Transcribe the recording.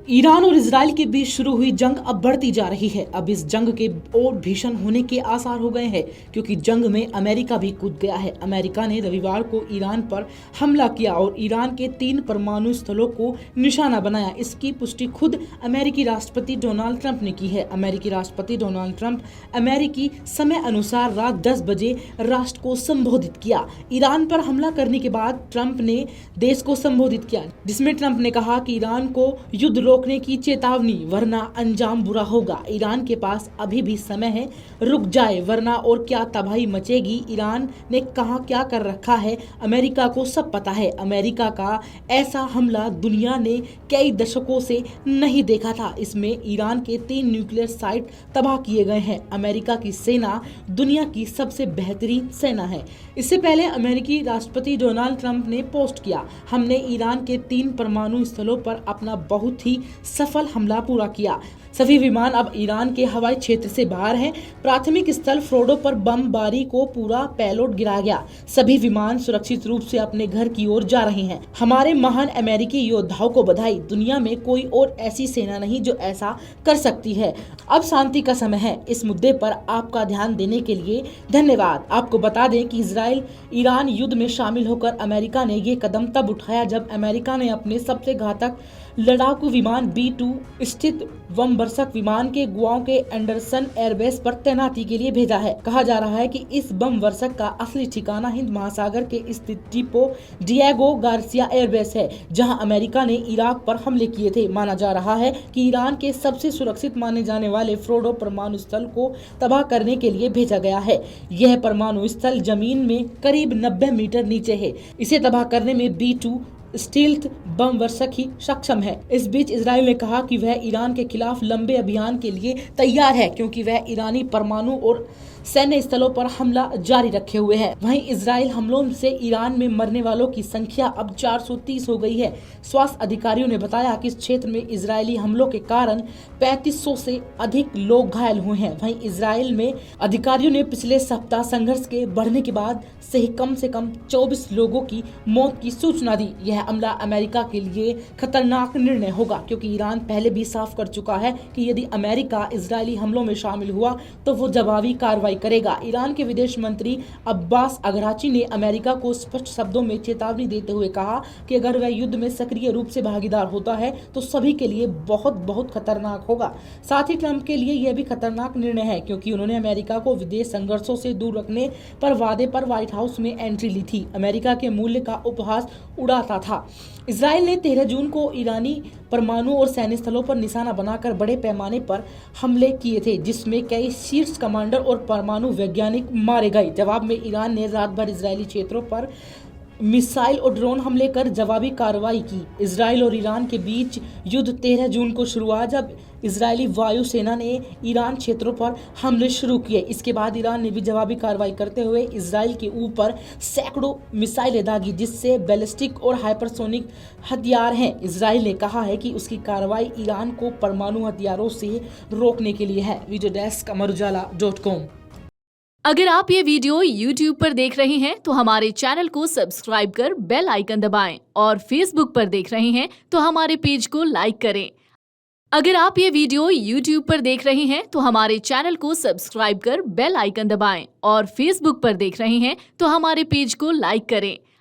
Iran और Israel के बीच शुरू हुई जंग अब बढ़ती जा रही है। अब इस जंग के और भीषण होने के आसार हो गए हैं, क्योंकि जंग में अमेरिका भी कूद गया है। अमेरिका ने रविवार को ईरान पर हमला किया और ईरान के 3 परमाणु स्थलों को निशाना बनाया। इसकी पुष्टि खुद अमेरिकी राष्ट्रपति डोनाल्ड ट्रंप ने की है। अमेरिकी राष्ट्रपति डोनाल्ड ट्रंप अमेरिकी समय अनुसार रात 10 बजे राष्ट्र को संबोधित किया। ईरान पर हमला करने के बाद ट्रंप ने देश को संबोधित किया, जिसमें ट्रंप ने कहा कि ईरान को युद्ध रोकने की चेतावनी, वरना अंजाम बुरा होगा। ईरान के पास अभी भी समय है, रुक जाए वरना और क्या तबाही मचेगी। ईरान ने कहा क्या कर रखा है, अमेरिका को सब पता है। अमेरिका का ऐसा हमला दुनिया ने कई दशकों से नहीं देखा था। इसमें ईरान के 3 न्यूक्लियर साइट तबाह किए गए हैं। अमेरिका की सेना दुनिया की सबसे बेहतरीन सेना है। इससे पहले अमेरिकी राष्ट्रपति डोनाल्ड ट्रंप ने पोस्ट किया, हमने ईरान के 3 परमाणु स्थलों पर अपना बहुत ही सफल हमला पूरा किया। सभी विमान अब ईरान के हवाई क्षेत्र से बाहर हैं। प्राथमिक स्थल फोर्डो पर बमबारी को पूरा पेलोड गिराया गया। सभी विमान सुरक्षित रूप से अपने घर की ओर जा रहे हैं। हमारे महान अमेरिकी योद्धाओं को बधाई। दुनिया में कोई और ऐसी सेना नहीं जो ऐसा कर सकती है। अब शांति का समय है। इस मुद्दे पर आपका ध्यान देने के लिए धन्यवाद। आपको बता दें कि इजराइल ईरान युद्ध में शामिल होकर अमेरिका ने ये कदम तब उठाया जब अमेरिका ने अपने सबसे घातक लड़ाकू विमान B-2 स्थित बमवर्षक विमान के गुआओं के एंडरसन एयरबेस पर तैनाती के लिए भेजा है। कहा जा रहा है कि इस बमवर्षक का असली ठिकाना हिंद महासागर के स्थित डिएगो गार्सिया एयरबेस है, जहां अमेरिका ने इराक पर हमले किए थे। माना जा रहा है कि ईरान के सबसे सुरक्षित माने जाने वाले फोर्डो परमाणु स्थल को तबाह करने के लिए भेजा गया है। यह परमाणु स्थल जमीन में करीब 90 मीटर नीचे है। इसे तबाह करने में B-2 स्टील्थ बमवर्षक ही सक्षम है। इस बीच इजराइल ने कहा कि वह ईरान के खिलाफ लंबे अभियान के लिए तैयार है, क्योंकि वह ईरानी परमाणु और सैन्य स्थलों पर हमला जारी रखे हुए है। वहीं इजराइल हमलों से ईरान में मरने वालों की संख्या अब 430 हो गई है। स्वास्थ्य अधिकारियों ने बताया कि इस क्षेत्र में इजरायली हमलों के कारण 3500 से अधिक लोग घायल हुए हैं। वहीं इजराइल में अधिकारियों ने पिछले सप्ताह संघर्ष के बढ़ने के बाद से ही कम 24 लोगों की मौत की सूचना दी। यह हमला अमेरिका के लिए खतरनाक निर्णय होगा, क्योंकि ईरान पहले भी साफ कर चुका है कि यदि अमेरिका इजरायली हमलों में शामिल हुआ तो वो जवाबी कार्रवाई करेगा। ईरान के विदेश मंत्री अब्बास अगराची ने अमेरिका को स्पष्ट शब्दों में चेतावनी देते हुए कहा कि अगर वह युद्ध में सक्रिय रूप से भागीदार होता है तो सभी के लिए बहुत बहुत खतरनाक होगा। साथ ही ट्रंप के लिए यह भी खतरनाक निर्णय है, क्योंकि उन्होंने अमेरिका को विदेश संघर्षों से दूर रखने पर वादे पर व्हाइट हाउस में एंट्री ली थी। अमेरिका के मूल्य का उपहास उड़ाता था। इजराइल ने 13 जून को ईरानी परमाणु और सैन्य स्थलों पर निशाना बनाकर बड़े पैमाने पर हमले किए थे, जिसमें कई शीर्ष कमांडर और परमाणु वैज्ञानिक मारे गए। जवाब में ईरान ने रात भर इजरायली क्षेत्रों पर मिसाइल और ड्रोन हमले कर जवाबी कार्रवाई की। इजराइल और ईरान के बीच युद्ध 13 जून को शुरू हुआ, जब इजरायली वायुसेना ने ईरान क्षेत्रों पर हमले शुरू किए। इसके बाद ईरान ने भी जवाबी कार्रवाई करते हुए इजराइल के ऊपर सैकड़ों मिसाइलें दागी, जिससे बैलिस्टिक और हाइपरसोनिक हथियार हैं। इजराइल ने कहा है कि उसकी कार्रवाई ईरान को परमाणु हथियारों से रोकने के लिए है। Video desk amarujala.com। अगर आप ये वीडियो YouTube पर देख रहे हैं तो हमारे चैनल को सब्सक्राइब कर बेल आइकन दबाएं, और Facebook पर देख रहे हैं तो हमारे पेज को लाइक करें। अगर आप ये वीडियो YouTube पर देख रहे हैं तो हमारे चैनल को सब्सक्राइब कर बेल आइकन दबाएं, और Facebook पर देख रहे हैं तो हमारे पेज को लाइक करें।